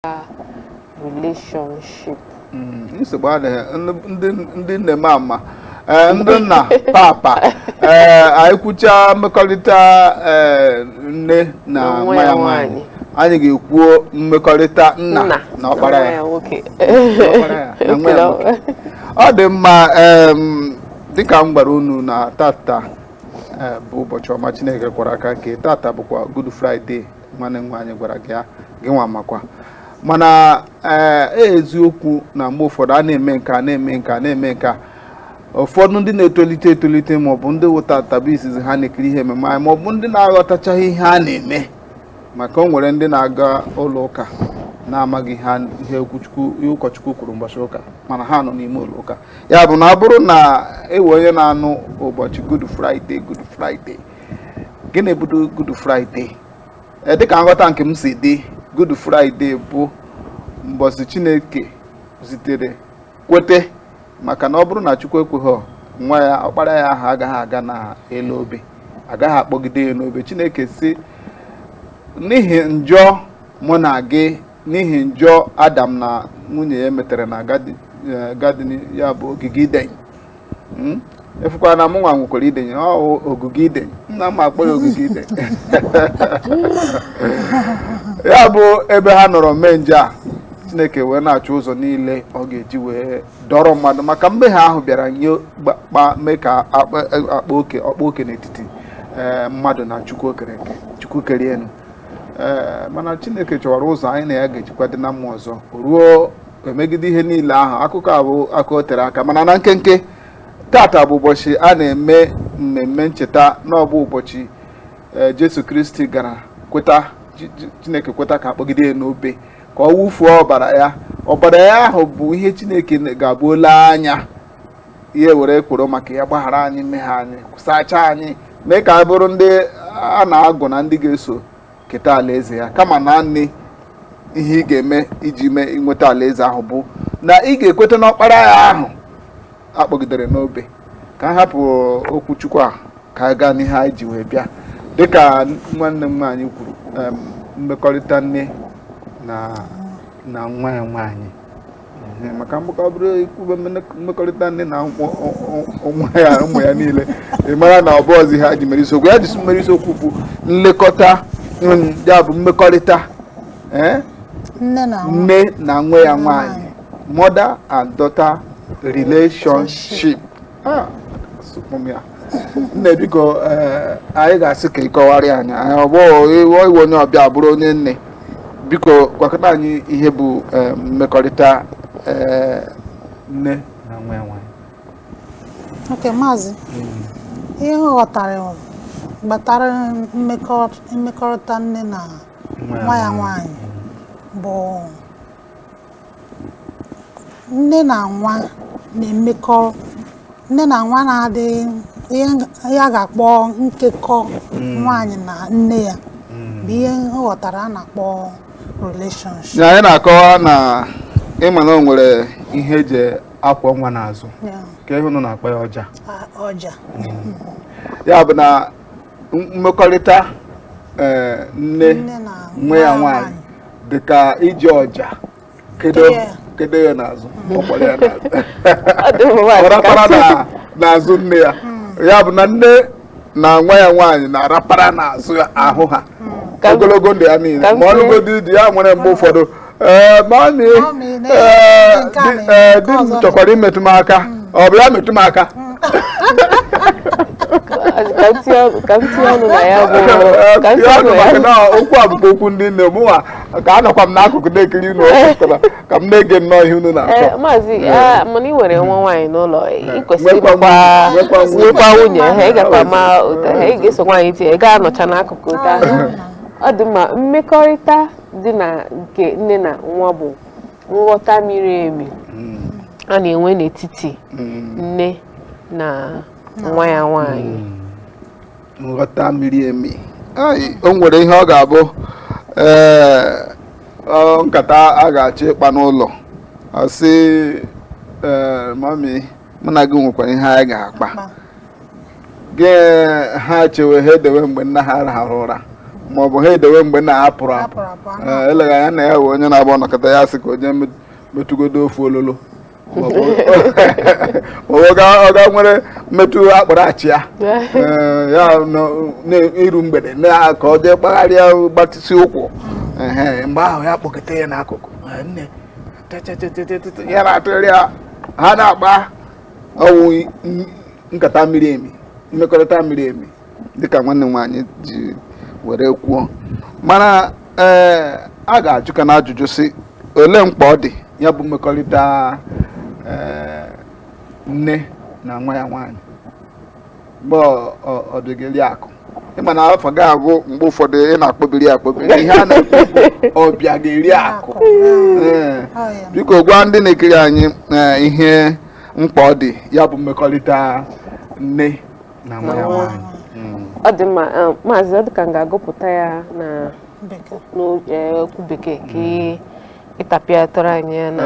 relationship. Nsogbu adịghị ndị nne mama ndị nna papa anyị kwucha mmekọrịta nne na nwa ya nwaanyị anyị ga-ekwuo mmekọrịta nna na ọkpara ya na nwa ya nwoke. Ọ dị mma dịka m gwara unu na tata bụ ụbọchị ọma Chineke kwara aka nke tata bụkwa Good Friday nwanne m nwaanyị gwara gị nwa makwa mana eziokwu na mgbe ụfọdụ a na-eme nka ụfọdụ ndị na-etolite ma ọ bụ ndị wụta tabisizi ha na-ekiri ihe ememe anyị ma ọ bụ ndị na-aghọtachaghị ihe a na-eme maka o nwere ndị na-aga ụlọ ụka na-amaghị ihe ụkọchukwu kwuru ụbọchị ụka mana ha nọ n'ime ụlọ ụka ya bụ na ọ bụrụ na ewe onye na-anụ ụbọchị Good Friday gịnị bụ Good Friday? Dịka nghọta nke m si dị, Good Friday bụ mbọsị Chineke zitere kwete maka na ọ bụrụ na Chukwu ekweghị nwa ya ọkpara ya ahụ agaghị aga na elu obe, agaghị akpọgide ya n'obe. Chineke si n'ihi njọ mụ na gị, n'ihi njọ Adam na nwunye ya metere na gadin ya bụ ogige Iden. Efukwa na mụ nwa nwekwara idenye ogige Iden, nna m akpọ ya ogige Iden. Ya bụ ebe ha nọrọ mee nje a, Chineke wee na-achọ ụzọ niile ọ ga-eji wee dọrọ mmadụ maka mmehie ahụ bịara nye mee ka ọkpa oke n'etiti mmadụ na Chukwu kere enu. Mana Chineke chọwara ụzọ anyị na ya ga-ejikwa dị na mmụọ ọzọ ruo emegide ihe niile ahụ. Akụkọ a bụ aka o tere aka mana na nkenke tata bụ ụbọchị a na-eme mmemme ncheta n'ọbụ ụbọchị Jesu Kristi gara kweta, Chineke kweta ka akpọgide ya n'obe ka ọ wụfuo ọbara ya ahụ bụ ihe Chineke ga-abụ ole anya ihe were kwuru maka ya gbaghara anyị mmehie anyị, sachaa anyị, mee ka a bụrụ ndị a na-agụ na ndị ga-eso keta alaeze ya. Kama na nne ihe ị ga-eme iji nweta alaeze ahụ bụ na ị ga-ekweta n'ọkpara ya ahụ akpọgidere n'obe. Ka a hapụ okwu Chukwu a ka a gaa n'ihe anyị ji wee bịa dịka nwanne m nwaanyị kwuru, mmekọrịta nne na nwa ya nwaanyị. Maka ọ bụrụ ikwube mmekọrịta nne na ụmụ ya niile ị mara na ọ bụ ọzọ ihe ha ji mere isiokwu. Ya ji mere isiokwu bụ nlekọta, ya bụ mmekọrịta nne na nwa ya nwaanyị, mother and daughter relationship. Nne biko anyị ga-asị ka ịkọwarị anyị ọ bụ iwe onye ọbịa bụrụ onye nne, biko gwakọta anyị ihe bụ mmekọrịta nne na nwa ya nwaanyị. Okay, Maazị, ihe ghọtara gbatara mmekọrịta nne na nwa ya nwaanyị bụ nne na nwa na-emekọ, nne na nwa na-adị ihe ya ga-akpọ nkekọ nwaanyị na nne ya bụ ihe nghọtara a na-akpọ relationship. Anyị na-akọwa na ịma na o nwere ihe eji akwọ nwa n'azụ ka ịhụ na-akpọ ya ọja. Ya bụ na mmekọrịta nne na nwa ya nwaanyị dị ka iji ọja kedo ya n'azụ, ọkpọrọ ya n'azụ n'azụ nne ya. Ya bụ na nne na nwa ya nwaanyị na-arapara n'azụ ahụ ha ogologo ndụ ya niile. Ma ọlụgodị dị ya nwere mgbe ụfọdụ mami di m chọkwara imetụ m aka, ọ bụ ya metụ m aka. Maka na okwu a bụkwa okwu ndị nne mụnwa ka anọkwa m n'akụkụ na-ekiri unu ọkụkọrọ ka m na-ege nnọọ ihe unu na-akọ. Maazị, mana ị nwere nwa nwaanyị n'ụlọ, ị kwesịrị nwekwa nwunye ha, ị gakwa ma ụta ha, ị ga-eso nwaanyị tie, ị ga-anọcha n'akụkụ ụta. Ọ dị mma, mmekọrịta dị na nke nne na nwa bụ nghọta miri emi a na-enwe n'etiti nne na nwa ya nwaanyị. Nghọta miri emi. O nwere ihe ọ ga-abụ nkata a ga-achọ ịkpa n'ụlọ, ọ sị mami mụ na gị nwekwara ihe anyị ga-akpa, gị ha chewe ha edewe mgbe nna ha rahara ụra ma ọ bụ ha edewe mgbe na apụrụ eleghị anya na ya bụ onye na-agba ọnọkọta ya sị ka onye metụgodo ofu ololo ọ ga nwere mmetụ akpọrọ achị ya ya n'iru mgbede ka ọ jee gbagharịa gbatịsị ụkwụ mgbe ahụ ya kpọkọta ya n'akụkụ nne ya na-atụgharị ha na-agba ọwụ nkata mmiri emi mmekọrịta mmiri emi dịka nwanne m nwaanyị ji were kwuo mana a ga-ajụ na ajụjụ si ole mkpa ọ dị ya bụ mmekọrịta nne na nwa ya nwaanyị mgbe ọ dịgịrị akụ ịma na afọ ga-abụ mgbe ụfọdụ ị na-akpọbiri ihe a na-ekwu ọbịa ga-eri akụ biko gwa ndị na-ekiri anyị ihe mkpa ọ dị ya bụ mmekọrịta nne na nwa ya nwaanyị. Ọ dị mma maazị ọ dị ka m ga-agụpụta ya na n'okwu bekee ka ịtapịa tọrọ anyị na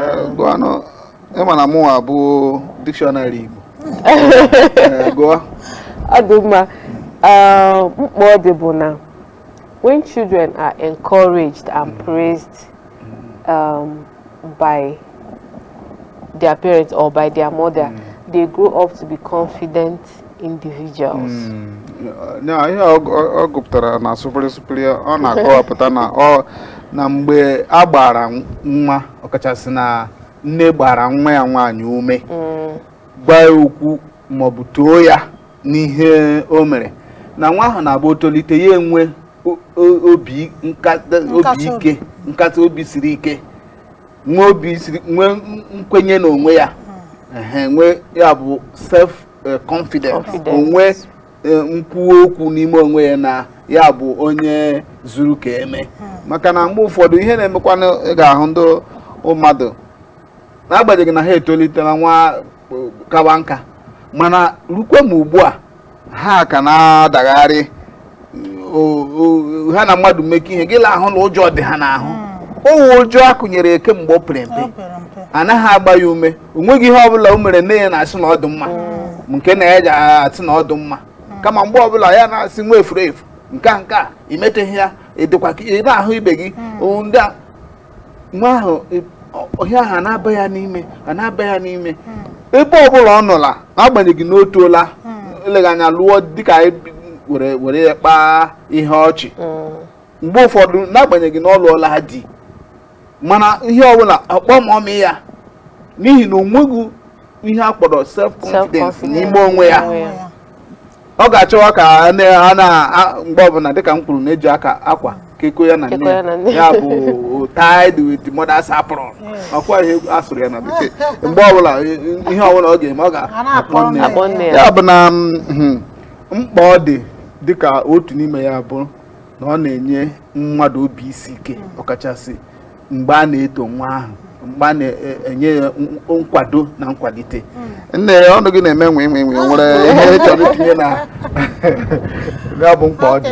ịma na mụnwa bụ dictionary Igbo gụọ. Ọ dị mma mkpa ọ dị bụ na when children are encouraged and praised by their parents or by their mother, they grow up to be confident individuals. Ihe ọ gụpụtara na supiri ọ na-akọwapụta na mgbe a gbara nwa ọkachasị na nne gbara nwa ya nwaanyị ume gwa ya okwu maọbụ too ya n'ihe o mere na nwa ahụ na-abụ otolite ya enwe obi ike nkata obi siri ike nwee nkwenye n'onwe ya nwee ya bụ self confidence onwe nkwuwa okwu n'ime onwe ya na ya bụ onye zuru ka eme maka na mgbe ụfọdụ ihe na-emekwana ị ga-ahụ ndị mmadụ n'agbanyeghị na ha etolitela nwa kawa nka mana rukwe ma ugbu a ha ka na-adagharị ha na mmadụ mekọ ihe gị ahụ na ụjọ dị ha n'ahụ owe ụjọ akụnyere eke mgbe ọ pere mpe anaghị agba ya ume o nweghị ihe ọbụla o mere nne ya na-asị na ọ dị mma nke na ya ji asị na ọ dị mma kama mgbe ọbụla ya na-asị nwa efuru efu nke a imeteghị ya edekwa ị na-ahụ ibe gị ndị nwa ahụ ọhịa ahụ na-aba ya n'ime ebe ọbụla ọ nọla n'agbanyeghị na o toola eleghị anya lụọ dịka were ya kpaa ihe ọchị mgbe ụfọdụ n'agbanyeghị na ọ lụọla ha di mana ihe ọbụla ọkpọmọmị ya n'ihi na o nweghị ihe a kpọrọ self confidence n'ime onwe ya ọ ga-achọwa ka a na mgbe ọbụla dịka m kwuru na-eji aka akwa keko ya na nne ya bụ tied with the mother's apron ọkwa ihe asụrụ ya na bekee mgbe ọbụla ihe ọbụla ọ ga-eme ọ ga-akpọ nne ya bụ na mkpa ọ dị dịka otu n'ime ya bụ na ọ na-enye mmadụ obi isi ike ọkachasị mgbe a na-eto nwa ahụ mgbe a na-enye ya nkwado na nkwalite nne ya ọnụ gị na-eme nwe nwere ihe chọrọ itinye na ya bụ mkpa ọ dị.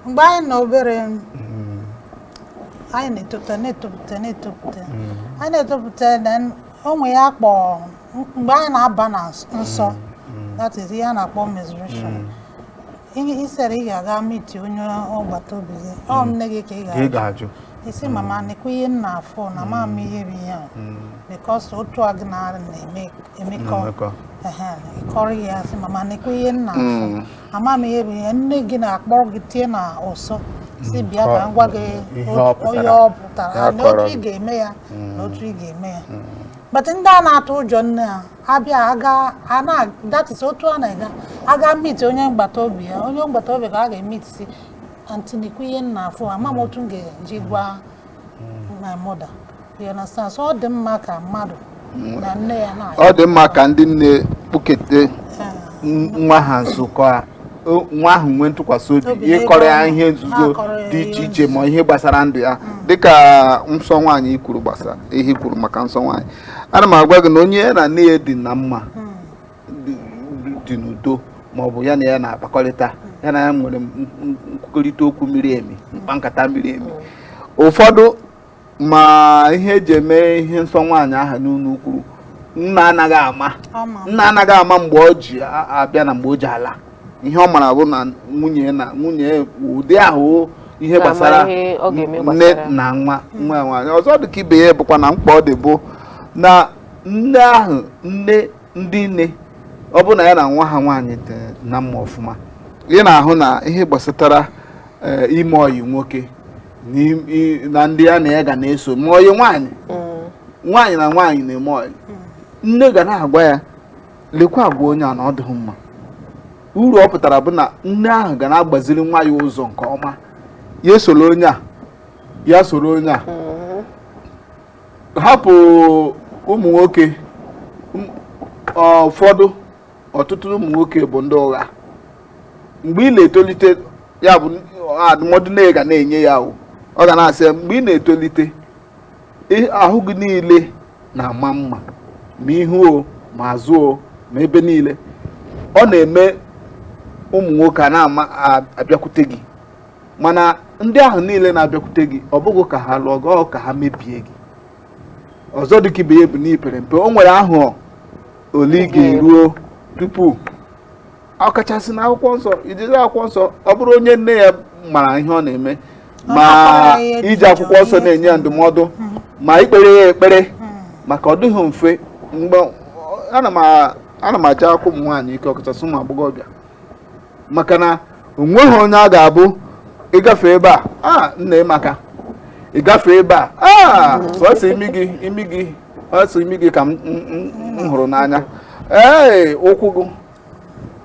Mgbe anyị nọ obere anyị na-etopụta then onwe ya kpọọ mgbe anyị na-aba na nsọ that is ihe a na-akpọ menstruation isere ị ga-aga miti onye ọgbata obi gị ọ nne gị ka ị ga-ajụ isi mama nekwa ihe nna afọ na mama ihe bụ ihe a because otu a gị na-emekọ ịkọrọ ya sị mama nekwa ihe nna afọ ama m ihe bụ ihe nne gị na-akpọrọ gị tie na ụsọ si bịa ka m gwa gị onye ọ pụtara na otu ị ga-eme ya na otu ị ga-eme ya but ndị a na-atụ ụjọ nne ha abịa that is otu a aga meet onye mgbata obi ya onye mgbata obi ka a ga-emit si antinikwu ihe nna afọ ama m otu m ga-eji gwa my mother you understand so ọ dị mma ka mmadụ na nne ya na ọ dị mma ka ndị nne kpụkete nwa ha nzukọ nwa ahụ nwee ntụkwasị obi ịkọrọ ya ihe nzuzo dị iche iche ma ihe gbasara ndụ ya dịka nsọ nwaanyị kwuru gbasara ihe kwuru maka nsọ nwaanyị ana m agwa gị na onye na nne ya dị na mma dị n'udo ma ọ bụ ya na ya na-akpakọrịta ya na ya nwere nkwukọrịta okwu miri emi mkpa nkata miri emi ụfọdụ ma ihe eji eme ihe nsọ nwaanyị ahụ n'unu kwuru nna anaghị ama mgbe ọ ji abịa na mgbe o ji ala ihe ọ mara bụ na nwunye ụdị ahụ ihe gbasara nne na nwa nwaanyị. Ọzọ dị ka ibe ya bụkwa na mkpa ọ dị bụ na nne ahụ ndị nne ọ bụ na ya na nwa ha nwaanyị dị na mma ọfụma, ị na-ahụ na ihe gbasatara ime ọyị nwoke na ndị ya na ya ga na-eso ma ọyị nwaanyị na nwaanyị na-eme ọyị, nne ga na-agwa ya lekwa agwa onye a na ọ dịghị mma. Uru ọ pụtara bụ na nne ahụ ga na-agbaziri nwa ya ụzọ nke ọma, ya soro onye a ya soro onye a. Hapụ ụmụ nwoke, ọtụtụ ụmụ nwoke bụ ndị ụgha. Mgbe ị na-etolite, ya bụ adụmọdụ na ga na-enye ya ọ ga na-asị mgbe ị na-etolite ahụ gị niile na-ama mma ma ihu ma azụ ma ebe niile. Ọ na-eme ụmụ nwoke a na-abịakwute gị, mana ndị ahụ niile na-abịakwute gị ọ bụghị ka ha lụọ gị, ka ha mebie gị. Ọzọ dị ka ibe ya bụ n'ipere mpe, o nwere ahụ ole ị ga-eruo tupu ọkachasị na akwụkwọ nsọ. Ijiri akwụkwọ nsọ, ọ bụrụ onye nne ya mara ihe ọ na-eme ma iji akwụkwọ nsọ na-enye ya ndụmọdụ ma ikpere ya ekpere, maka ọ dịghị mfe. Mgbe ana m aja akwụ ụmụ nwaanyị ike, ọkachasị ụmụ agbọghọbịa, maka na onweghị onye a ga-abụ ịgafe ebe a nna maka ịgafe ebe a sọsọ imi gị ka m hụrụ n'anya, ụkwụ gị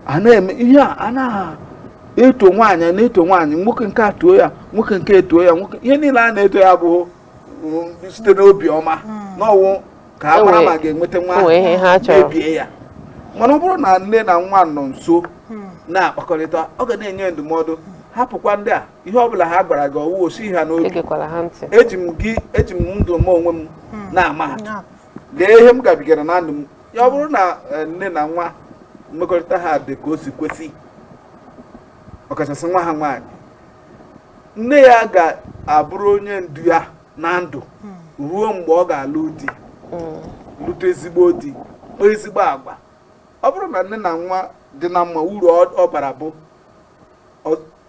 a na-eme ihe a na-eto nwaanyị na-eto nwaanyị, nwoke nke a too ya, nwoke nke etuo ya, nwoke ihe niile a na-eto ya bụ site n'obi ọma n'ọwụ ka ha mara ma ga-enweta nwa mebie ya. Mana ọ bụrụ na nne na nwa nọ nso na-akpakọrịta, ọ ga na-enye ndụmọdụ. Hapụkwa ndị a, ihe ọbụla ha gwara gị ọwụ osi ha n'obi. Eji m ndụ m onwe m na-ama ha, lee ihe m gabigara na ndụ m. Ya ọ bụrụ na nne na nwa mmekọrịta ha dị ka o si kwesị, ọkachasị nwa ha nwaanyị, nne ya ga-abụrụ onye ndu ya na ndụ ruo mgbe ọ ga-alụ di, lụta ezigbo di, kpaa ezigbo agwa. Ọ bụrụ na nne na nwa dị na mma, uru ọ bara bụ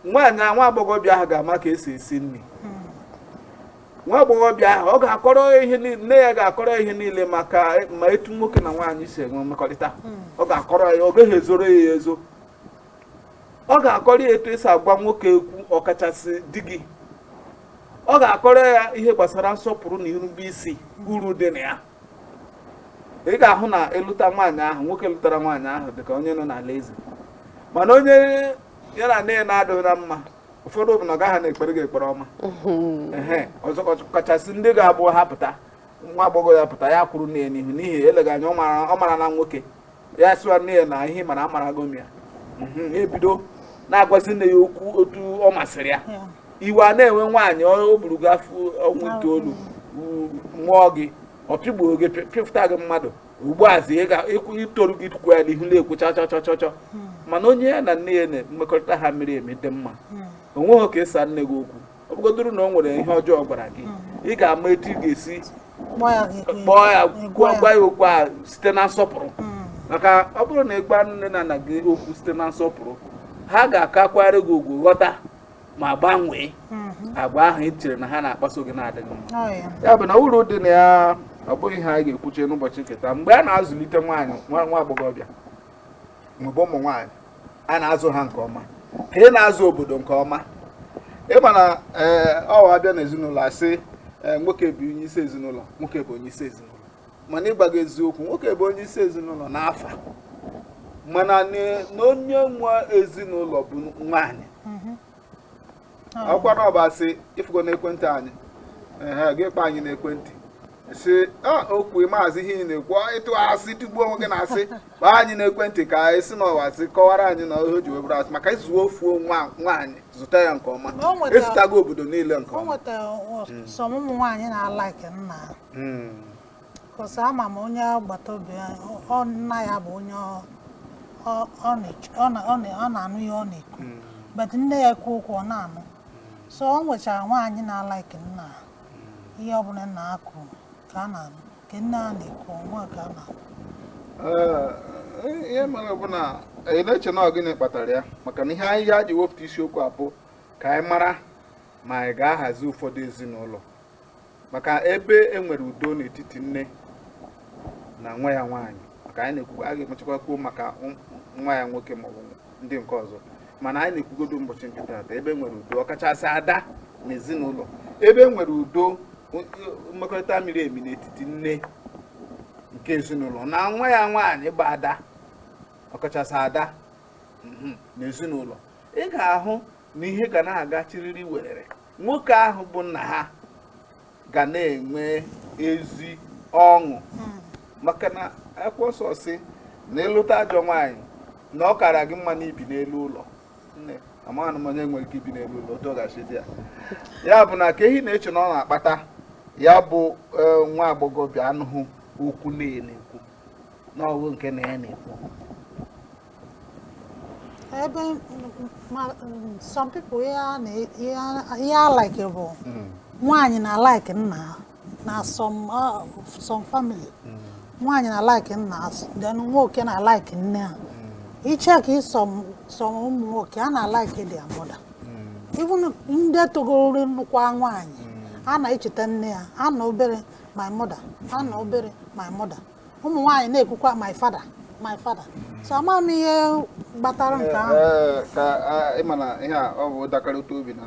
nwa agbọghọbịa ahụ ga-ama ka esi esi nri. Nwa agbọghọbịa ahụ ọ ga-akọrọ ihe niile, nne ya ga-akọrọ ihe niile maka ma etu nwoke na nwaanyị si enwe mmekọrịta. Ọ ga-akọrọ ya, ọ gaghị ezoro ya ezo. Ọ ga-akọrọ ya etu esi agwa nwoke ekwu, ọkachasị di gị. Ọ ga-akọrọ ya ihe gbasara nsọpụrụ na irube isi, uru dị na ya. Ị ga-ahụ na ịlụta nwaanyị ahụ, nwoke lụtara nwaanyị ahụ dịka onye nọ n'ala eze. Mana onye ya na nne ya na-adịghị na mma, ụfọdụ bụ na ọ gaghị na-ekpere gị ekpere ọma. Ọzọ kachasị ndị ga-abụ ha pụta, nwa agbọghọ ya pụta ya kwuru nne ya n'ihu, n'ihi eleghị anya ọ mara na nwoke ya sịwa nne ya na ihe mara amara gom ya. Ebido na-agwazi nne ya okwu otu ọ masịrị ya. Iwe a na-enwe nwaanyị o buru gị afọ ọnwa itoolu mụọ gị, ọ pịgbuo gị, pịpụta gị mmadụ, ugbu azi itoru gị tukwu ya n'ihu na-ekwu chọchọchọchọ. Mana onye ya na nne ya na-mmekọrịta ha miri emi dị mma, o nweghị ka ịsa nne gị okwu. Ọ bụgodoro na o nwere ihe ọjọọ gwara gị, ị ga-ama etu ị ga-esi kpọọ ya, gwa ya okwu a site na nsọpụrụ. Maka ọ bụrụ na ịgba nne na nna gị okwu site na nsọpụrụ, ha ga-akakwara gị ugwu, ghọta ma gbanwee agwa ahụ ị chere na ha na-akpaso gị na-adịghị mma. Ya bụ na uru dị na ya ọ bụghị ha ga-ekwuche n'ụbọchị nketa. Mgbe a na-azụlite nwa agbọghọbịa maọbụ ụmụ nwaanyị, a na-azụ ha nke ọma, ha na-azụ obodo nke ọma. Ịma na ọ abịa n'ezinụlọ asị nwoke bụ onye isi ezinụlọ, nwoke bụ onye isi ezinụlọ. Mana ịgbaga eziokwu, nwoke bụ onye isi ezinụlọ n'afa, mana na onye nwe ezinụlọ bụ nwaanyị. Ọkwa na ọba asị ịfụgo n'ekwentị anyị, ga-ekpe anyị n'ekwentị si okwu maazị ihe ị na-ekwu, ịtụ asị tigbuo onwe gị na asị, kpaa anyị n'ekwentị ka anyị si n'ọwa sị kọwara anyị na ihe o ji webụrụ asị, maka izuo ofuo nwaanyị zụta ya nke ọma. Ezụtago obodo niile nke ọma. Sọ ụmụ nwaanyị na-alaiki nna kọsa ama m onye agbata obi nna ya bụ onye ọ na-anụ ihe ọ na-ekwu, but nne ya ekwu okwu ọ na-anụ. So ọ nwechara nwaanyị na-alaiki nna, ihe ọbụla nna ha kwuru ka a na-anụ, nke nne ha na-ekwu nwa ka a na-anụ. Ihe mere bụ na ị na-eche na gịnị kpatara ya maka na ihe anyị ya ji wepụta isiokwu abụ ka anyị mara ma anyị ga-ahazi ụfọdụ ezinụlọ maka ebe enwere udo n'etiti nne na nwa ya nwaanyị maka anyị na-ekwu a ga-emechakwa kwuo maka nwa ya nwoke ma ọ bụ ndị nke ọzọ mana anyị na-ekwugodo ụbọchị nke taata ebe nwere udo ọkachasị ada na ezinụlọ ebe nwere udo mmekọrịta miri emi n'etiti nne nke ezinụlọ na nwa ya nwaanyị bụ ada ọkachasị ada na ezinụlọ ị ga-ahụ na ihe ga na-aga chiriri werere nwoke ahụ bụ nna ha ga na-enwe ezi ọṅụ maka na akwụkwọ nsọ si na ịlụta ajọ nwaanyị na ọ kara gị mma na ibi n'elu ụlọ nne amaghị m onye nwere ike ibi n'elu ụlọ otu ọ ga-achị dị ya bụ na ka ehi na-eche na ọ na-akpata ya bụ nwa agbọghọbịa anụghị okwu na-ekwu n'ọwụ nke na ya na-ekwu ebe some people ya like bụ nwaanyị na like nna na some family nwaanyị na like nna then nwoke na like nne ha icheki some ụmụ nwoke a na like their mother even ndị togoro nnukwu nwaanyị a na-echeta nne ya a na obere my mother a na obere my mother ụmụ nwaanyị na-ekwukwa my father so ama m ihe gbatara nke ahụ ka ịma na ihe a ọ bụ dakarịta obi na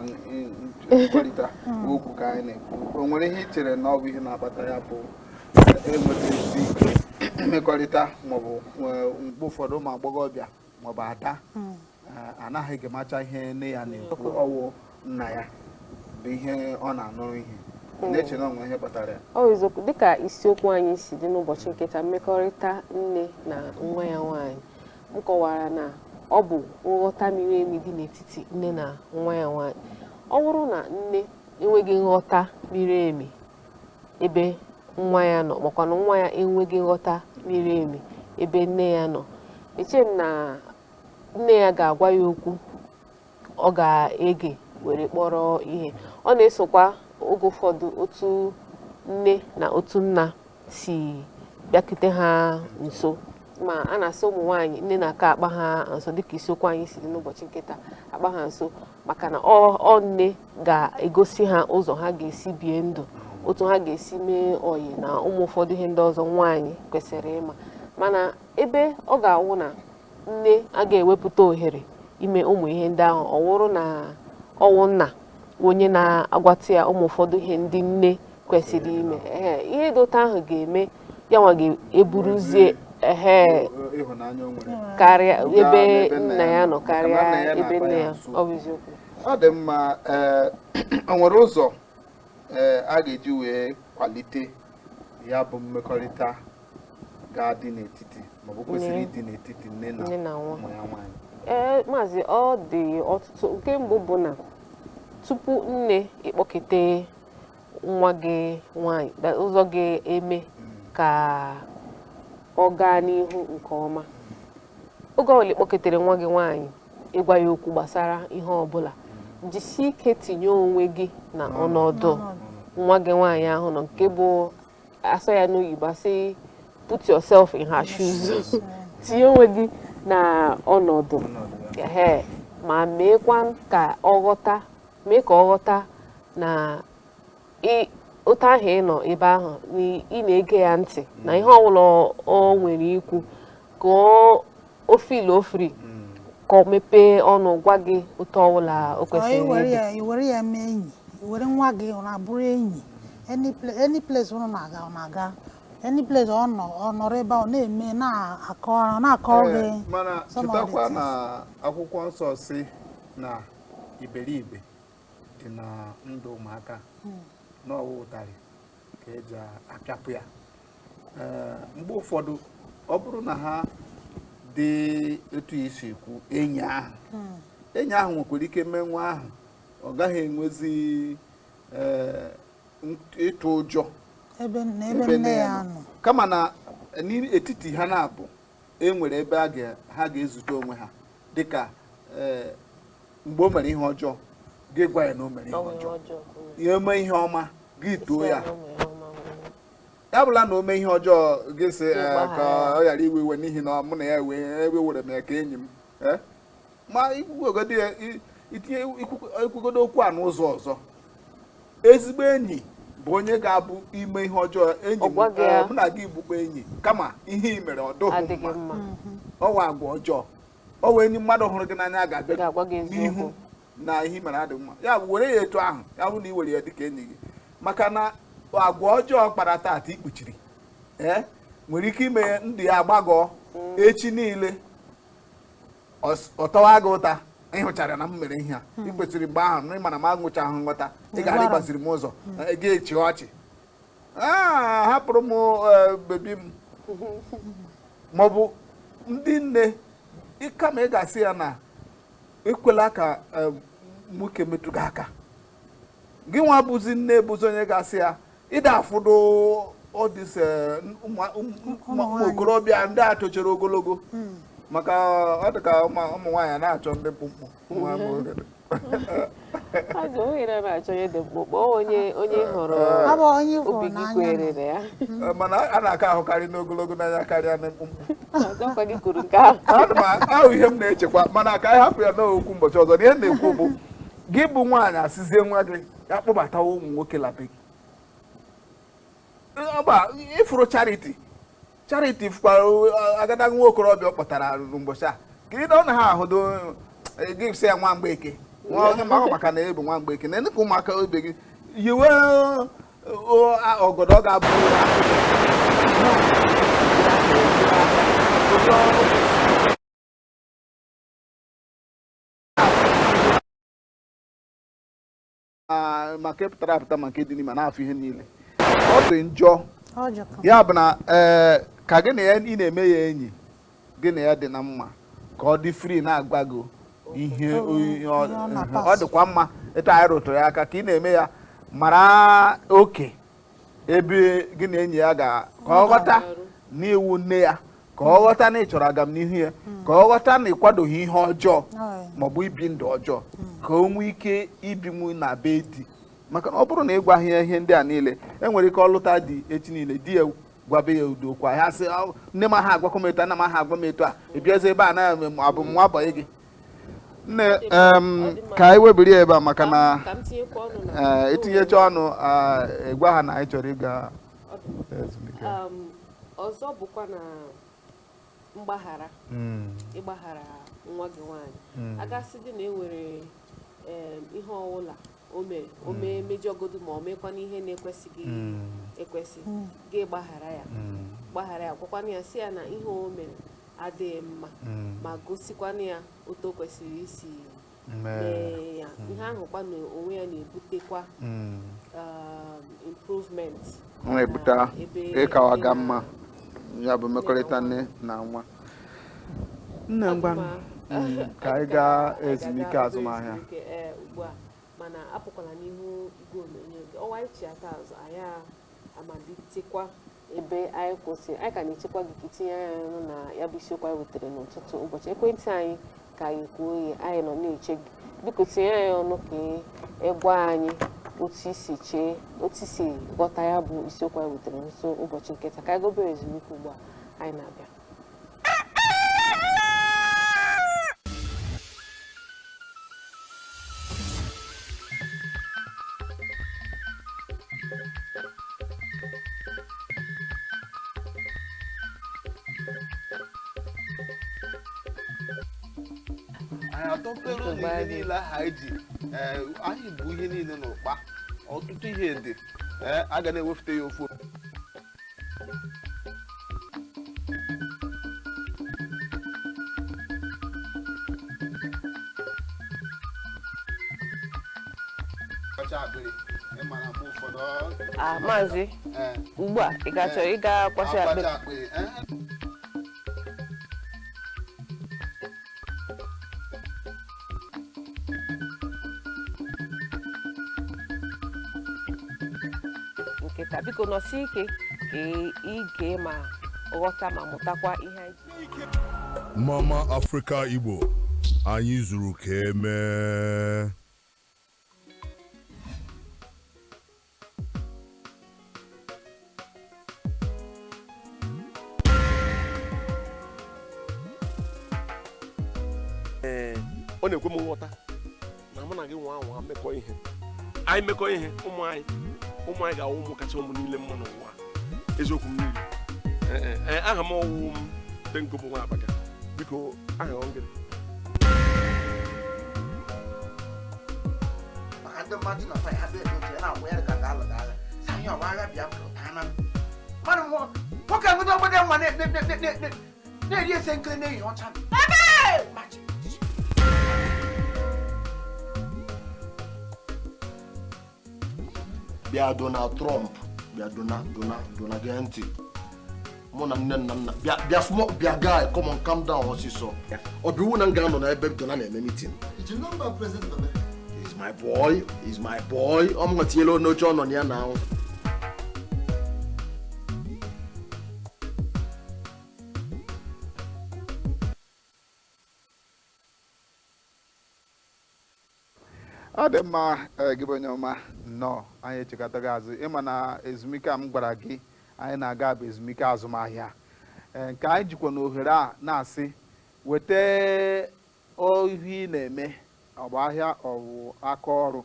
nkwalite okwu ka anyị na-ekwu o nwere ihe i chere na ọ bụ ihe na-akpata ya bụ enweta ezi mmekọrịta maọbụ mgbe ụfọdụ ụmụ agbọghọbịa maọbụ ada anaghị gemacha ihe nne ya na-ekwu ọwụ nna ya bụ ihe ọ na-anụrụ ihe na-eche na onwe ihe kpatara ya ọ eziokwu dịka isiokwu anyị si dị n'ụbọchị nketa mmekọrịta nne na nwa ya nwaanyị m kọwara na ọ bụ nghọta miri emi dị n'etiti nne na nwa ya nwaanyị ọ bụrụ na nne enweghị nghọta miri emi ebe nwa ya nọ makwa na nwa ya enweghị nghọta miri emi ebe nne ya nọ eche m na nne ya ga-agwa ya okwu ọ ga-ege were kpọrọ ihe ọ na-esokwa oge ụfọdụ otu nne na otu nna si bịakute ha nso ma a na-asị ụmụ nwaanyị nne na-aka akpa ha nso dịka isiokwu anyị si dị n'ụbọchị nketa akpa ha nso maka na ọ nne ga-egosi ha ụzọ ha ga-esi bie ndụ otu ha ga-esi mee oyi na ụmụ ụfọdụ ihe ndị ọzọ nwaanyị kwesịrị ịma mana ebe ọ ga-awụ na nne a ga-ewepụta ohere ime ụmụ ihe ndị ahụ ọ wụrụ na ọwụ nna onye na-agwata ya ụmụ ụfọdụ ihe ndị nne kwesịrị ime ihe dị otu ahụ ga-eme ya nwa ga-eburuzie karịa ebe nna ya nọ karịa ebe nne ya ọ bụ eziokwu ọ dị mma o nwere ụzọ a ga-eji wee kwalite ya bụ mmekọrịta ga-adị n'etiti maọbụ kwesịrị ịdị n'etiti nne na nwa ya nwaanyị maazị ọ dị ọtụtụ nke mbụ bụ na tupu nne ịkpọkete nwa gị nwaanyị ụzọ ga-eme ka ọ gaa n'ihu nke ọma oge ọbụla ịkpọketere nwa gị nwaanyị ịgwa ya okwu gbasara ihe ọbụla jisie ike tinye onwe gị na ọnọdụ nwa gị nwaanyị ahụ nọ nke bụ asọ ya n'oyibo asị put yourself in her shoes tinye onwe gị na ọnọdụ ma meekwa ka ọ ghọta na otu ahụ ị nọ ebe ahụ ị na-ege ya ntị na ihe ọbụla o nwere ikwu ka o fili ka o mepee ọnụ gwa gị otu ọbụla o kwesịrị iwere ya mee enyi iwere nwa gị ọ na-abụrụ enyi any place ọ na-aga any place ọ nọrọ ebe ọ na-eme na-akọrọ gị mana chetakwa na akwụkwọ nsọ si na iberibe dị na ndụ ụmụaka n'ọwụ ụtarị ka eji apịapụ ya mgbe ụfọdụ ọ bụrụ na ha dị etu isi ekwu enyi ahụ nwekwara ike mee nwa ahụ ọ gaghị enwezi ịtụ ụjọ ebe nne ya nọ kama na n'etiti ha na-abụ enwere ebe ha ga-ezute onwe ha dịka mgbe o mere ihe ọjọọ gị gwa ya na o mere ihe ọjọọ ihe mee ihe ọma gị too ya ya bụla na ome ihe ọjọọ gịsị ka ọ ghara iwe iwe n'ihi na mụ na ya ebe were m ya ka enyi m ma ikwugodo ya itinye ikwugodo okwu a n'ụzọ ọzọ ezigbo enyi bụ onye ga-abụ ime ihe ọjọọ enyi mụ na gị bụkwa enyi kama ihe i mere ọ dụghị mma ọwa agwa ọjọọ ọwa enyi mmadụ hụrụ gị n'anya ga-abịa n'ihu na ihe mere adịghị mma ya bụ were ya etu ahụ ya bụ na i were ya dịka enyi gị maka na agwa ọjọọ kpara taata ikpuchiri nwere ike ime ndụ ya agbagọ echi niile ọ tọwa gị ụta ịhụchara na m mere ihe a ị kwesịrị mgbe ahụ na ịmana m agụcha ahụ nghọta ị gara ịgbaziri m ụzọ gị echi ọchị hapụrụ m bebi m maọbụ ndị nne kama ị ga-asị ya na ekwela ka nwoke metụ gị aka gị nwa bụzi nne bụzi onye ga-asị ya ịda afụdo ọdịse ụmụ okorobịa ndị a tochara ogologo maka ọ dị ka ụmụ nwaanyị na-achọ ndị mkpụmkpụ onye hụrụ obi gị kwerere ya mana a na-aka ahụkarị n'ogologo n'anya karịa na mkpụmkpụ ahụ ihe m na-echekwa mana ka anyị hapụ ya n'okwu ụbọchị ọzọ na ihe na-ekwu bụ gị bụ nwaanyị asịzie nwa gị ya kpọbatawa ụmụ nwoke labe gị ọba ịfụrụ charity fụkwara agadaghị nwa okorobịa ọ kpọtara n'ụbọchị a kiri na ọ na ha ahụdo gị sị ya nwa mgbeke onye mahụ maka na ebu nwa mgbeke na ka ụmụaka obe gị yiwe ọgọdọ ga-abụ maka ịpụtara apụta maka ịdị n'ime na-afụ ihe niile ọ dị njọ ya bụ na ka gị na ya ị na-eme ya enyi gị na ya dị na mma ka ọ dị free na-agwago ihe ọ dịkwa mma etu anyị rụtụrụ ya aka ka ị na-eme ya mara oke ebe gị na enyi ya ka ọ ghọta n'iwu nne ya ka ọ ghọta na ị chọrọ agamnihu ya ka ọ ghọta na ịkwadoghị ihe ọjọọ maọbụ ibi ndụ ọjọọ ka o nwee ike ibinwu na be di maka na ọ bụrụ na ị gwaghị ya ihe ndị a niile enwere ike ọlụta di echi niile di ya gwabe ya udo kwa ya sị nne m aha agwakọ m etu a nna m aha agwa m etu a ebiazi ebe a na-abụ m nwa bọyị gị nne ka anyị webiri ya ebe a maka na itinyecha ọnụ ịgwa ha na anyị chọrọ ịga ezumike ọzọ bụkwa na mgbaghara ịgbaghara nwa gị nwaanyị agasị dị na enwere ihe ọwụla o mee mejọgodu ma o meekwana ihe na-ekwesịghị ekwesị ga-agbaghara ya gwakwana ya si ya na ihe o mere adịghị mma ma gosikwana ya otu o kwesịrị isi mee ya ihe ahụ kwa na onwe ya na-ebutekwa improvement na-ebute ịkawaga mma ya bụ mmekọrịta nne na nwa nne ngwa ka anyị gaa ezumike azụmahịa ugbu a mana apụkwala n'ihu igwe onyonyo gị ọnwa ichi aka azụ anyị amalitekwa ebe anyị kwụsịrị anyị ka na-echekwa gị ka itinye anya na ya bụ isiokwu anyị wetara n'ụtụtụ ụbọchị ekwentị anyị ka anyị kwuo ya anyị nọ na-eche gị biko tinye anyị ọnụ ka ịgwa anyị otu isi ghọta ya bụ isiokwu anyị wetara nso ụbọchị nketa ka anyị gobere ezumike ugbu a anyị na-abịa anyị atọpere ihe niile aha ji anyị bụ ihe niile n'ụkpa ọtụtụ ihe dị a ga na-ewepụta ya ofu maazị ugbu a ị ga-achọ ịga kwasị akpịrị nkịta biko nọsi ike ka ige ma ghọta ma mụtakwa ihe anyị Mama Africa Igbo anyị zuru ka emee ọ na-ekwe m nghọta na mụ na gị nwa anwa mmekọ ihe anyị mekọ ihe ụmụ anyị ga-awụ ụmụ kacha ụmụ niile mma n'ụwa eziokwu m niile aha m ọwụ m tenko bụ nwa Abaka biko aha ngịrị maka ndị mmadụ na faya ha bụ edote na-agwa ya ka ga-alụ ga agha sahi ọgba agha bịa pụtana mmadụ nwoke ngụdọ ogbede nwa na-eri ese nkiri na-eyi ọcha bịa Donald Trump bịa dona gee ntị mụ na nne na nna bịa small bịa guy come on calm down ọsịsọ ọ bụ iwu na m ga-anọ n'ebe Dona na-eme meeting. He's my boy ọ m nwetinyela n'oche ọ nọ ya na ahụ ọ dị mma gị bụ onye ọma nnọọ anyị echekọtaghị azụ ịma na ezumike a m gwara gị anyị na-aga bụ ezumike azụmahịa nke anyị jikwa n'ohere a na-asị weta ihe ị na-eme ọ bụ ahịa ọwụ aka ọrụ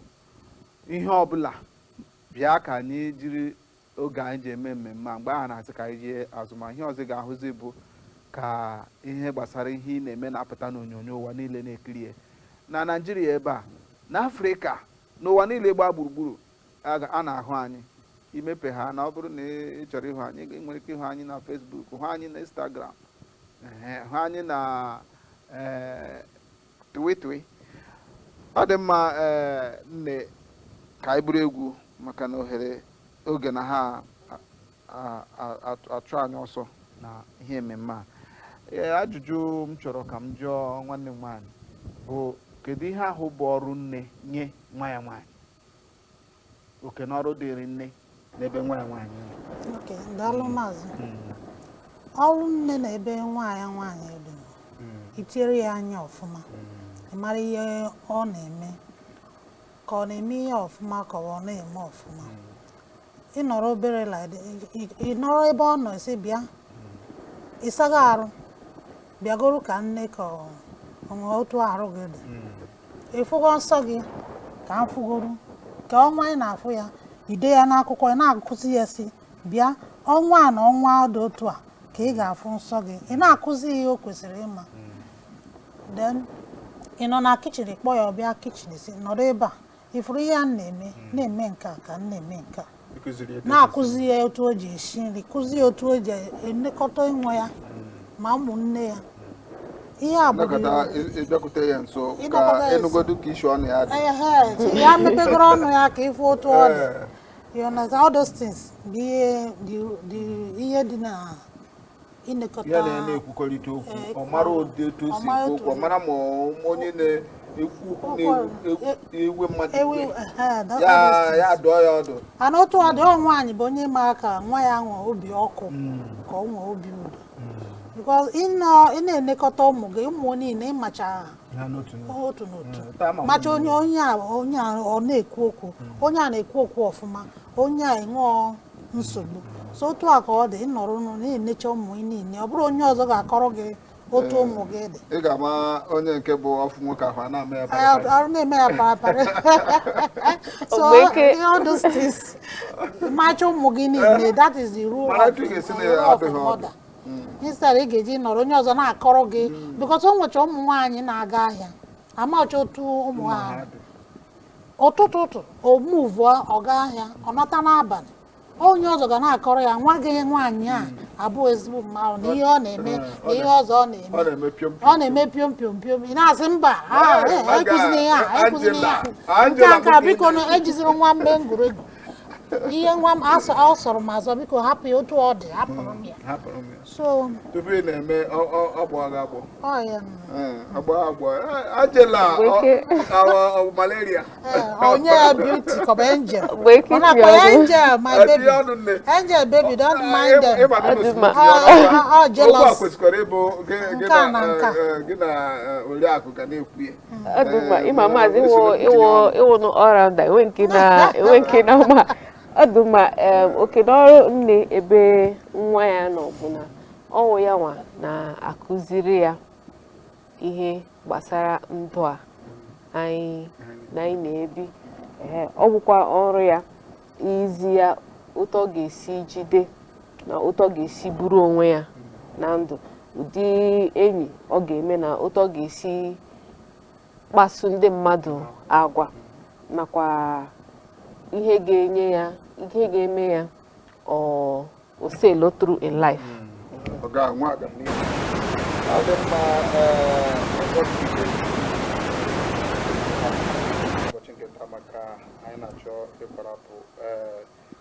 ihe ọbụla bịa ka anyị jiri oge anyị ji eme mmemme mgbe a na-asị ka anyị jee azụmahịa ọzọ ga-ahụzi bụ ka ihe gbasara ihe ị na-eme na-apụta n'onyonyo ụwa niile na-ekiri na Naịjirịa ebe a n'Afrịka n'ụwa niile gbaa gburugburu a na-ahụ anyị imepe ha na ọ bụrụ na ị chọrọ ịhụ anyị ị nwere ike ịhụ anyị na Facebook hụ anyị na Instagram hụ anyị na Twitter. Ọ dị mma nne ka anyị buru egwu maka na oge na ha achụ anyị ọsọ na ihe mmemme a ajụjụ m chọrọ ka m jụọ nwanne m nwaanyị bụ kedu ihe ahụ bụ ọrụ nne nye nwa ya nwaanyị oke n'ọrụ dịrị nne n'ebe nwa ya nwaanyị nọ? Okay, daalụ maazị. Ọrụ nne na ebe nwa ya nwaanyị dị itiere ya anya ọfụma ị mara ihe ọ na-eme ka ọ na-eme ihe ọfụma ka ọ na-eme ọfụma ị nọrọ obere ị nọrọ ebe ọ nọ esi bịa ịsaga arụ bịagoro ka nne ka onwe otu arụ gị dị ịfụgo nsọ gị ka m fụgoro ka ọnwa ị na-afụ ya ide ya n'akwụkwọ ị na-akụzi ya si bịa ọnwa na ọnwa dị otu a ka ị ga-afụ nsọ gị ị na-akụzi ihe o kwesịrị ịma then ị nọ na kichin kpọọ ya ọbịa kichin si nọrọ ebe a ifuru ihe a na-eme nke a ka m na-eme nke a na-akụzi ya otu o ji esi nri kụzi ya otu o ji elekọta nwa ya ma ụmụnne ya ihe ịbịakwute ya nso ka ịnụgodu ka isi ọnụ ya dị ya mepegoro ọnụ ya ka ịfụ otu ọ dị you understand all those things bụ ihe dị na ịnekọta ya na-ekwukọrịta okwu ọ mara ụdị etu o si ekwu okwu ọ mara ma onye na-ekwu na-ewe mmadụ ya dụọ ya ọdụ ana otu ọ dị ọ nwaanyị bụ onye ma ka nwa ya nwee obi ọkụ ka ọ nwee obi udo because ị na-elekọta ụmụ gị ụmụ niile ịmacha otu n'otu macha onye a ọ na-ekwu okwu onye a na-ekwu okwu ọfụma onye a enwe nsogbu so otu a ka ọ dị ịnọrọ na-enecha ụmụ gị niile ọ bụrụ onye ọzọ ga-akọrọ gị otu ụmụ gị dị ị ga-ama onye nke bụ ọfụ nwoke ahụ a na-eme ya na-eme ya parapara so all those things macha ụmụ gị niile that is the rule of mother. Instead ị ga-eji nọrọ onye ọzọ na-akọrọ gị because o nwecha ụmụ nwaanyị na-aga ahịa amacha otu ụmụ ha ụtụtụ o muvụọ ọ gaa ahịa ọ nọta n'abalị onye ọzọ ga na-akọrọ ya nwa gị nwaanyị a abụ ezigbo mmadụ na ihe ọ na-eme na ihe ọzọ ọ na-eme piom piom piom ị na-asị mba ekụzina ya nke a ka biko ejiziri nwa mgbe ngwuregwu ihe nwa m ọ sọrọ m azọ biko hapụ ya otu ọ dị hapụrụ m ya so tupu ị na-eme ọgbọ agbọ ajela malaria onye ya beauty kọba angel ọ na-akpọ ya angel my baby angel baby don't mind them ọ jealous kwesịkwara ịbụ gị na oriakụ ga na-ekwu ya ịma maazị ịwụ n'ọranda enwe nke na ọma ọ dị mma oke n'ọrụ nne ebe nwa ya nọ bụ na ọnwụ ya nwa na-akụziri ya ihe gbasara ndụ a anyị na-ebi ọ bụkwa ọrụ ya izi ya otu ọ ga-esi jide na otu ọ ga-esi buru onwe ya na ndụ ụdị enyi ọ ga-eme na otu ọ ga-esi kpasu ndị mmadụ agwa nakwa ihe ga-eme ya o sail through in life.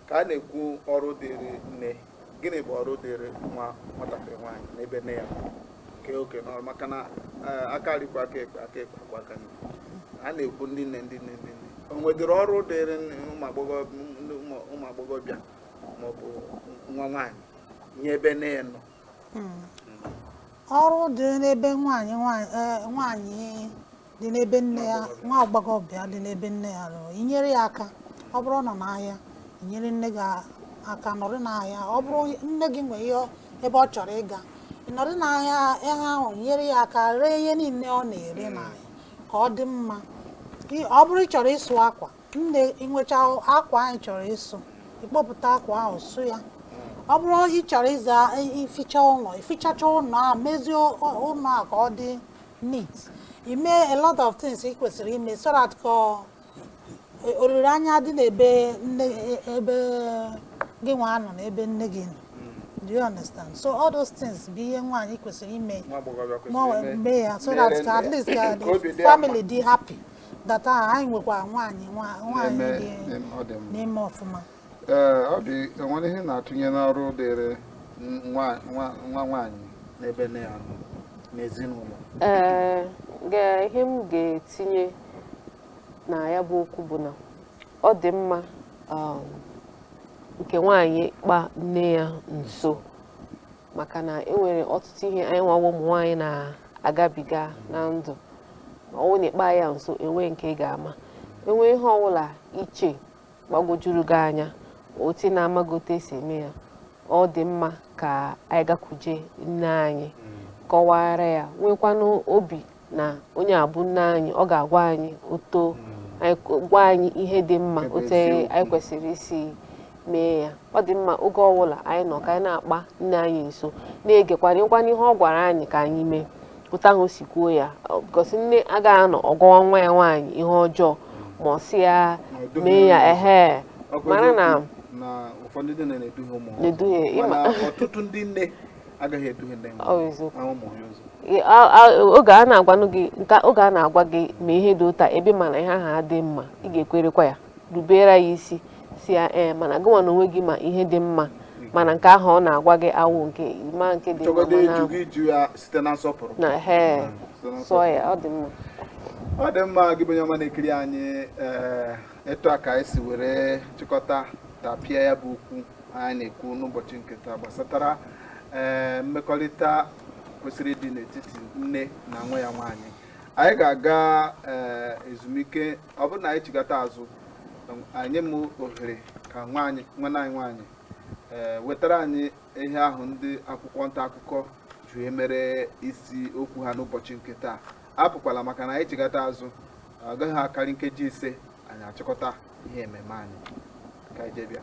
Ka a na-ekwu ọrụ dịrị nne, gịnị bụ ọrụ dịrị nwatakịrị nwaanyị n'ebe nne ya nke oke nọ maka na aka rikwa aka ekpe akwa aka nne. A na-ekwu ndị nne o nwedịrị ọrụ dịrị ụmụ agbọghọbịa maọbụ nwa nwaanyị nye ebe nne ya nọ? Ọrụ dị n'ebe nwaanyị dị n'ebe nne ya, nwa agbọghọbịa dị n'ebe nne ya nọ, inyere ya aka. Ọ bụrụ nọ n'ahịa, inyere nne gị aka nọrị n'ahịa. Ọ bụrụ nne gị nwere ihe ebe ọ chọrọ ịga, ị nọrị n'ahịa ahụ nyere ya aka ree ihe niile ọ na-ere n'ahịa ka ọ dị mma. Ọ bụrụ ị chọrọ ịsụ akwa, nne ịnwecha akwa anyị chọrọ ịsụ, ịkpọpụta akwa ahụ sụ ya. Ọ bụrụ ị chọrọ ificha ụlọ, ifichacha ụlọ a mezie ụlọ a ka ọ dị neat. Ime a lot of things ị kwesịrị ime so that ka olileanya dị n'ebe gị nwa nọ n'ebe nne gị nọ. Do you understand? So all those things bụ ihe nwaanyị kwesịrị ime mee ya so that at least the family dị happy that anyị nwekwa nwaanyị dị n'ime ọfụma. Ọ dị enwere ihe na-atụnye n'ọrụ dịrị nwa nwaanyị n'ebe nne ya nọ n'ezinụlọ? Ihe m ga-etinye na ya bụ okwu bụ na ọ dị mma nke nwaanyị kpa nne ya nso, maka na enwere ọtụtụ ihe anyị nwawa ụmụ nwaanyị na-agabiga na ndụ. Ma ọ na-ekpa ya nso, enwe nke ị ga-ama, enwe ihe ọbụla iche gbagwojuru gị anya, otu na-amagote esi eme ya. Ọ dị mma ka anyị gakwuje nne anyị, kọwara ya, nwekwanụ obi na onye abụ nne anyị, ọ ga-agwa anyị oto gwa anyị ihe dị mma otu anyị kwesịrị isi mee ya. Ọ dị mma oge ọbụla anyị nọ ka anyị na-akpa nne anyị nso, na-egekwana ihe ọ gwara anyị ka anyị mee otu ahụ si kwuo ya. Gosi nne agaghị anọ ọgọwa nwa ya nwaanyị ihe ọjọọ ma ọ sị ya mee ya mara na ụfọdụ ndị na-eduhie ụmụ ha. Ọtụtụ ndị nne agaghị eduhie ndị oge a na-agwanụ gị oge a na-agwa gị ma ihe dị ụta ebe mana ihe ahụ adị mma, ị ga-ekwerekwa ya, rubere ya isi, si ya mana gị nwa na onwe gị ma ihe dị mma, mana nke ahụ ọ na-agwa gị awụ nke ma nke dị mma na sọ ya. Ọ dị mma. Ọ dị mma gị bụ onye ọma na-ekiri anyị. Etu a ka anyị si were chịkọta tapịa ya bụ okwu anyị na-ekwu n'ụbọchị nke taa gbasatara mmekọrịta kwesịrị ịdị n'etiti nne na nwa ya nwaanyị. Anyị ga-aga ezumike. Ọ bụrụ na anyị chigata azụ, anyị m ohere ka nwanne anyị nwaanyị wetara anyị ihe ahụ ndị akwụkwọ nta akụkọ ji emere isi okwu ha n'ụbọchị nke taa. Apụkwala maka na anyị chigata azụ, ọ gaghị akarị nkeji 5 anyị achịkọta ihe ememe anyị. Ka anyị jebịa.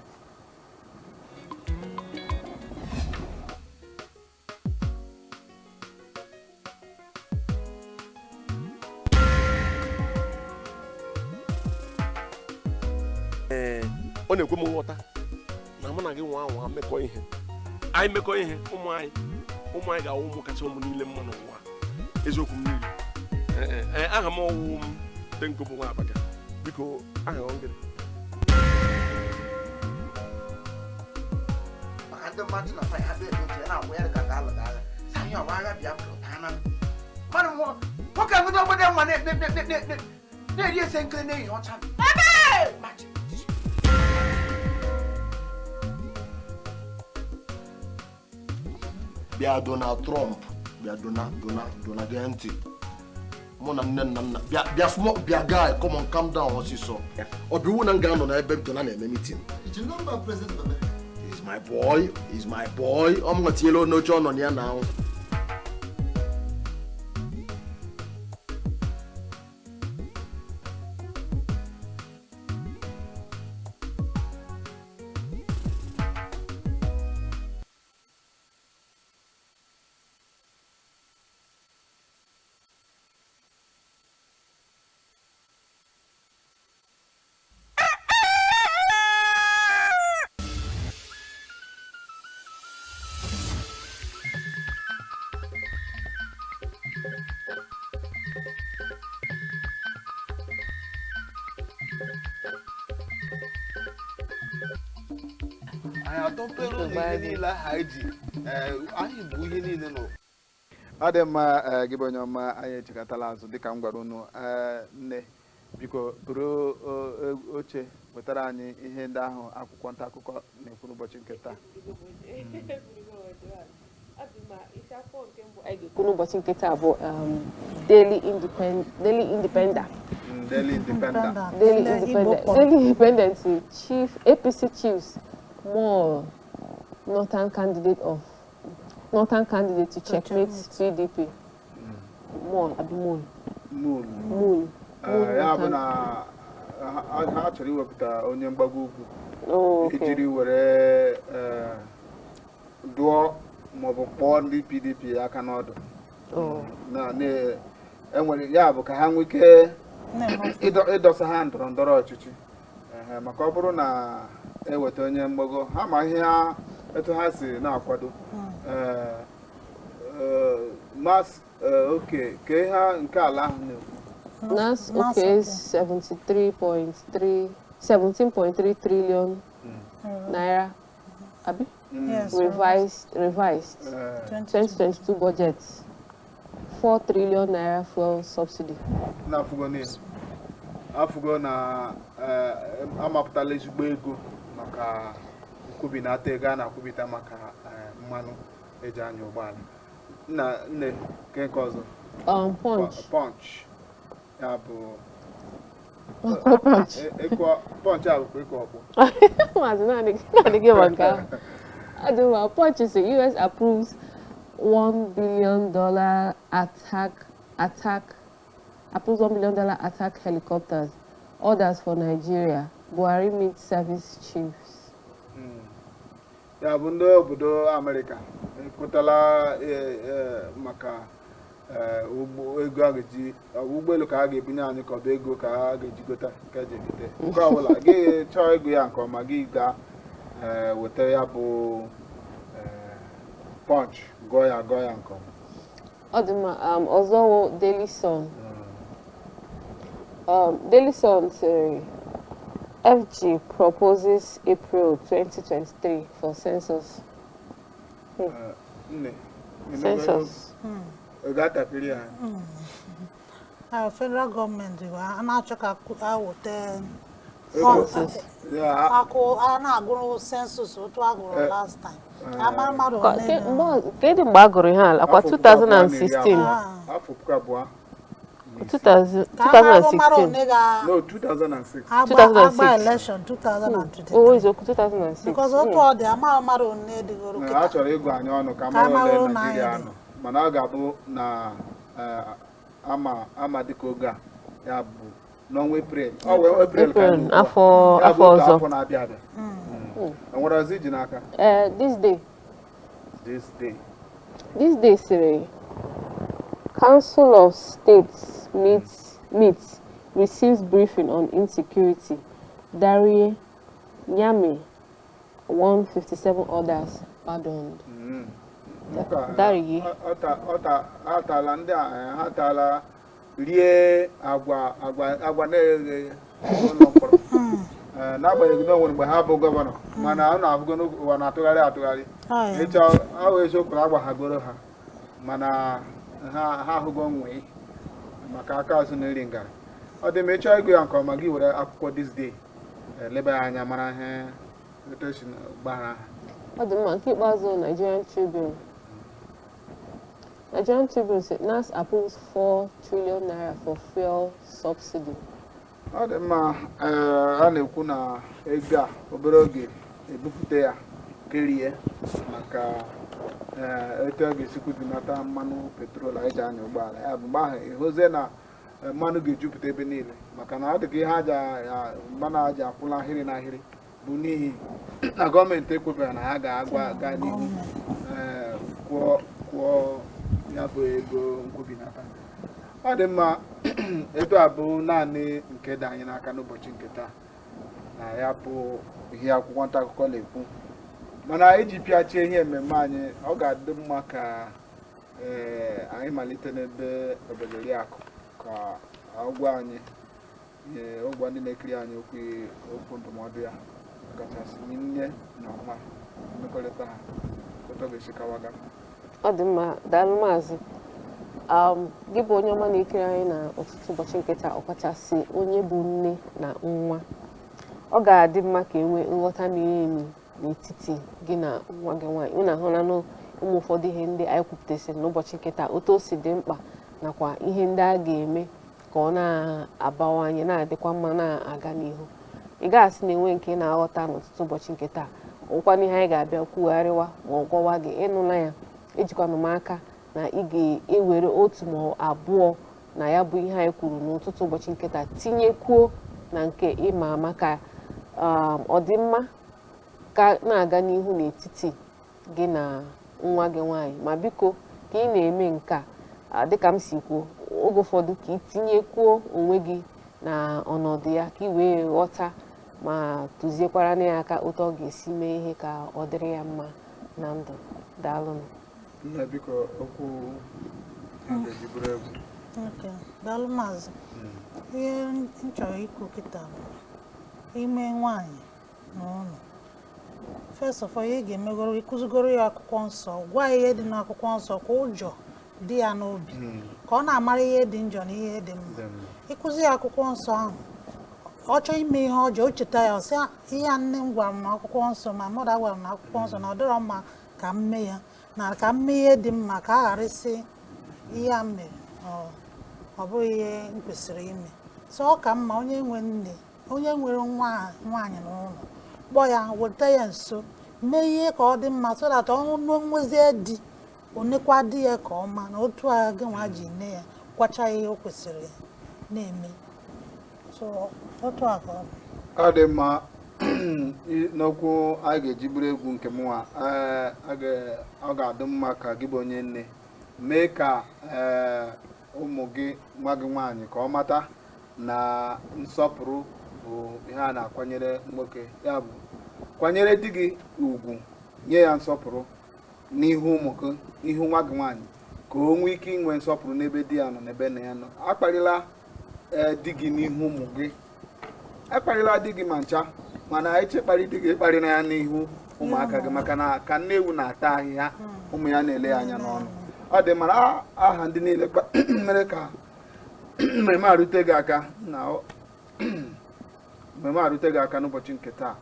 Ọ na-ekwe m nghọta na mụ na gị nwa anwa mmekọ ihe, anyị mekọ ihe, ụmụ anyị ga-awụ ụmụ kacha ụmụ niile mma n'ụwa. Eziokwu m niile. Aha m ọwụ m Tenko bụ nwa Abacha. Biko aha ngịrị maka ndị mmadụ na fa ha dị edoche na agwa ya ka ga-alụ agha. Sa ihe ọwa agha bịa pụrụ taa na mmadụ nwoke ngụdo obodo nwa na-eri ese nkiri n'ehihie ọcha. bịa Donald Trump, bịa dona gee ntị. Mụ na nne na nna bịa guy, come on, calm down ọsịsọ. Ọ bụ iwu na m ga-anọ n'ebe Dona na-eme meeting. He's my boy. Ọ m nwetiela n'oche ọ nọ na ya na ahụ. atọpere na ihe niile ha eji anyị bụ ihe niile nọ ọ dị mma gị bụ onye ọma anyị echekọtala azụ dịka m gwara unu nne biko buru oche wetara anyị ihe ndị ahụ akwụkwọ nta akụkọ na-ekwu n'ụbọchị nke taa n'ụbọchị nke taa bụ Daily Independent. Daily Independent. Daily Independent Chief APC Chiefs More Northern candidate to checkmate PDP. More Abimon. Moon. Ya bụ na ha chọrọ iwepụta onye mgbago ugwu ijiri were dụọ maọbụ kpọọ ndị PDP aka n'ọdụ enwere ya bụ ka ha nwee ike ịdọsa ha ndọrọ ndọrọ ọchịchị maka ọ bụrụ na eweta onye mgbago ha ma ihe etu ha si na-akwado mas oke ka ihe nke ala ahụ na-ekwu Nas okay 17.3 trillion naira. Abi? Yes. Revised 2022 budget. 4 trillion naira fuel subsidy. Na afugo na amapụtala ezigbo ego maka nkwubinata ego a na-akwubita maka mmanụ eji anya ụgbọala. Nne nke ọzọ. Punch. Ya bụ punch ahụ kwa ịkọ ọkpọ. Maazị naanị gị maka adịwa punch is US approves $1 billion approves $1 billion attack helicopters. Orders for Nigeria. Buhari meets service chiefs. Ya bụ ndị obodo America ekwetala maka ego a ga-eji ụgbọelu ka a ga-ebunye anyị ka ọ bụ ego ka a ga-eji gota nke eji egite nke ọbụla gị chọọ ego ya nke ọma gị ga weta ya bụ punch gụọ ya nke ọma ọ dị mma ọzọ Daily Sun Daily Sun sịrị FG proposes April 2023 for census. Census. Federal government na-achọ ka awụte na-agụrụ census otu agụrụ last time. Kedụ mgbe a gụrụ ha akwa 2016? 2016. No, 2006. Agba election 2023. Oh, it's 2006. Because otu ọ dị amara one dịgoro kịta. A chọrọ ịgụ anyị ọnụ ka mara ole Nigeria nọ. Mana ọ ga-abụ na ama dịka oge a ya bụ n'ọnwa April. Ọ wee April ka anyị afọ ọzọ. Afọ na-abịa abịa. Enwere ozi ji n'aka? This day sịrị Council of States meets receives briefing on insecurity. Darie Nyame 157 others pardoned. Darie atala ndị ha tala rie agwa na-eghe ụlọ mkpọrọ n'agbanyeghị na onwere mgbe ha bụ gọvanọ mana a na-abụgo n'ụwa na-atụgharị ịchọ ahụ eziokwu agbaghagoro ha mana ha ahụgo nwee maka aka azụ na iri ngara ọ dị ma ịchọọ ịgụ ya nke ọma gị were akwụkwọ this day leba ya anya mara ihe etosi gbaghara ha ọ dị mma nke ikpeazụ Nigerian Tribune said NAS approves 4 trillion naira for fuel subsidy. Ọ dị mma a na-ekwu na ego a obere oge ebupụta ya kerie maka etu ọ ga-esikwu dinata mmanụ petrol anyị ji anya ụgbọala ya bụ mgbe ahụ ịhụzie na mmanụ ga-ejupụta ebe niile maka na ọ dị ka ihe mmanụ aja akwụla ahịrị n'ahịrị bụ n'ihi na gọọmenti ekwebara na ha ga n'ihu kwụọ ya bụ ego nkwubinata. Ọ dị mma etu a bụ naanị nke dị anyị n'aka n'ụbọchị nke taa na ya bụ ihe akwụkwọ nta akụkọ na-ekwu mana iji pịachie ihe mmemme anyị ọ ga-adị mma ka anyị malite n'ebe obeliri akụ ka ọgwa anyị ụgwọ ndị na-ekiri anyị okwu ndụmọdụ ya kachasị nne na nwa mmekọrịta ha ụtọ ga-esikawaga. Ọ dị mma, daalụ maazị. Gị bụ onye ọma na-ekiri anyị na ọtụtụ ụbọchị nkịta, ọkachasị onye bụ nne na nwa. Ọ ga-adị mma ka enwee nghọta miri emi n'etiti gị na nwa gị nwaanyị. Unu ahụla na ụmụ ụfọdụ ihe ndị anyị kwupụtasịrị n'ụbọchị nkịta, otu o si dị mkpa nakwa ihe ndị a ga-eme ka ọ na-abawanye, na-adịkwa mma, na-aga n'ihu. Ị ga-asị na enwe nke na-aghọta n'ọtụtụ ụbọchị nkịta, ọkwa n'ihe anyị ga-abịa kwugharịwa ma ọ gwawa gị ịnụla ya. Ejikwana m aka na ị ga-ewere otu ma abụọ na ya bụ ihe anyị kwuru n'ụtụtụ ụbọchị nkịta tinyekwuo na nke ịma ama ka ọdịmma ka na-aga n'ihu n'etiti gị na nwa gị nwaanyị. Ma biko ka ị na-eme nke a, dịka m si kwuo, oge ụfọdụ ka ị tinyekwuo onwe gị na ọnọdụ ya ka ị wee ghọta ma tụziekwara na ya aka otu ọ ga-esi mee ihe ka ọ dịrị ya mma na ndụ. Daalụ. Nna biko okwu ga-eji bụrụ egwu. Daalụ maazị. Ihe m chọrọ ikwu kịta bụ ime nwaanyị n'ụlọ. First of all, ị ga-emegoro ịkụzigoro ya akwụkwọ nsọ, gwa ya ihe dị n'akwụkwọ nsọ ka ụjọ dị ya n'obi, ka ọ na-amara ihe dị njọ na ihe dị mma. Ịkụzi ya akwụkwọ nsọ ahụ, ọ chọọ ime ihe ọjọọ, o cheta ya, ọsị ihe a nne m gwara m n'akwụkwọ nsọ, ma mmadụ gwara m n'akwụkwọ nsọ na ọ dịrọ mma ka m mee ya, na ka m mee ihe dị mma ka a ghara isi ihe a mere ọ bụghị ihe m kwesịrị ime. So ọ ka mma onye nwe nne, onye nwere nwaanyị n'ụlọ, kpọọ ya, weta ya nso, mee ihe ka ọ dị mma, so that ọ nwezie di, onekwa di ya ka ọma, na otu a gị nwa ji nne ya kwacha ihe o kwesịrị na-eme. So otu a ka ọ dị mma. N'okwu a ga-eji bụrụ egwu nke mụnwa, ọ ga-adị mma ka gị bụ onye nne mee ka ụmụ gị, nwa gị nwaanyị, ka ọ mata na nsọpụrụ bụ ihe a na-akwanyere nwoke. Ya bụ, kwanyere di gị ugwu, nye ya nsọpụrụ n'ihu ụmụ gị, n'ihu nwa gị nwaanyị, ka o nwee ike inwe nsọpụrụ n'ebe di ya nọ, n'ebe nna ya nọ. Akparịla di gị n'ihu ụmụ gị, akparịla di gị ma ncha, mana echekparị di gị ịkparị na ya n'ihu ụmụaka gị, maka na ka nne ewu na-ata ahịhịa, ụmụ ya na-ele ya anya n'ọnụ. Ọ dị mara aha ndị niile mere ka mmemme arute gị aka na mmemme arute gị aka n'ụbọchị nke taa.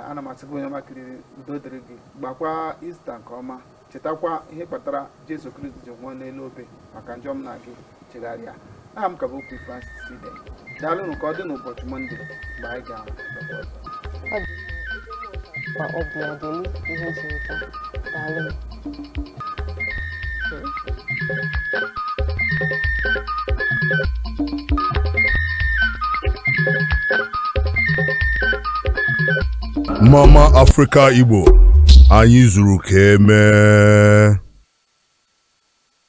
Ana m asị gị onye makiriri, udo dịrị gị, gbakwa Ista nke ọma, chetakwa ihe kpatara Jesu Kristi ji nwụọ n'elu obe maka njọ m na gị, chegharịa. Aha m ka bụ Okwu Francis. Daalụ ka ọ dị n'ụbọchị Mọnde mgbe anyị ga-abịakwa ọzọ. Ọ bụ ọdịlu ihe jiri taa. Daalụ. Mama Africa Igbo, anyị zuru ka eme.